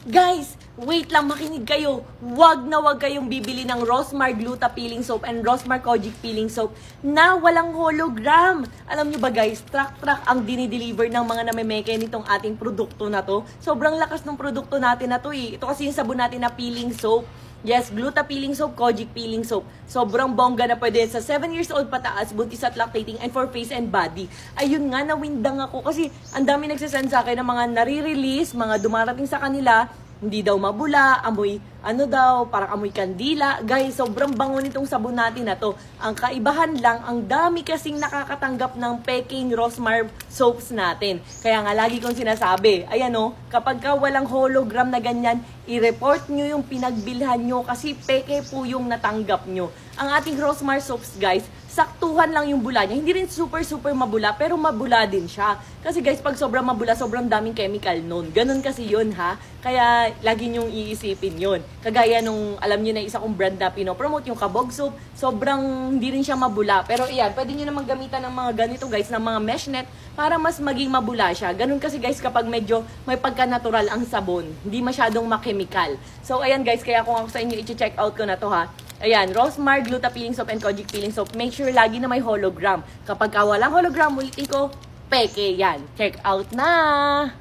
Guys, wait lang, makinig kayo. Wag na wag kayong bibili ng Rosmar Gluta Peeling Soap and Rosmar Kojic Peeling Soap na walang hologram. Alam nyo ba guys, track ang dinideliver ng mga namemeke nitong ating produkto na to. Sobrang lakas ng produkto natin na to eh. Ito kasi yung sabon natin na peeling soap. Yes, Gluta Peeling Soap, Kojic Peeling Soap. Sobrang bongga na pwede sa 7 years old pataas, buntis at lactating, and for face and body. Ayun nga, nawindang ako kasi ang dami nagsasend sa akin ng mga nare-release, mga dumarating sa kanila, hindi daw mabula, amoy parang amoy kandila. Guys, sobrang bango nitong sabon natin na to. Ang kaibahan lang, ang dami kasing nakakatanggap ng peking Rosmar soaps natin. Kaya nga, lagi kong sinasabi, ayan o, kapag ka walang hologram na ganyan, i-report nyo yung pinagbilhan nyo kasi peke po yung natanggap nyo. Ang ating Rosmar soaps, guys, saktuhan lang yung bula niya. Hindi rin super mabula, pero mabula din siya. Kasi guys, pag sobrang mabula, sobrang daming chemical nun. Ganun kasi yun ha. Kaya lagi nyong iisipin yun. Kagaya nung, alam nyo na isa kong brand na pinopromote, yung Kabog Soap, sobrang hindi rin siya mabula. Pero iyan, pwede nyo naman gamitan ng mga ganito guys, ng mga mesh net, para mas maging mabula siya. Ganun kasi guys, kapag medyo may pagka-natural ang sabon, hindi masyadong makemikal. So ayan guys, kaya kung ako sa inyo, i-check out ko na to ha. Ayan, Rosmar Gluta Peeling Soap and Kojic Peeling Soap. Make sure lagi na may hologram. Kapag walang hologram, ulitin ko, peke yan. Check out na!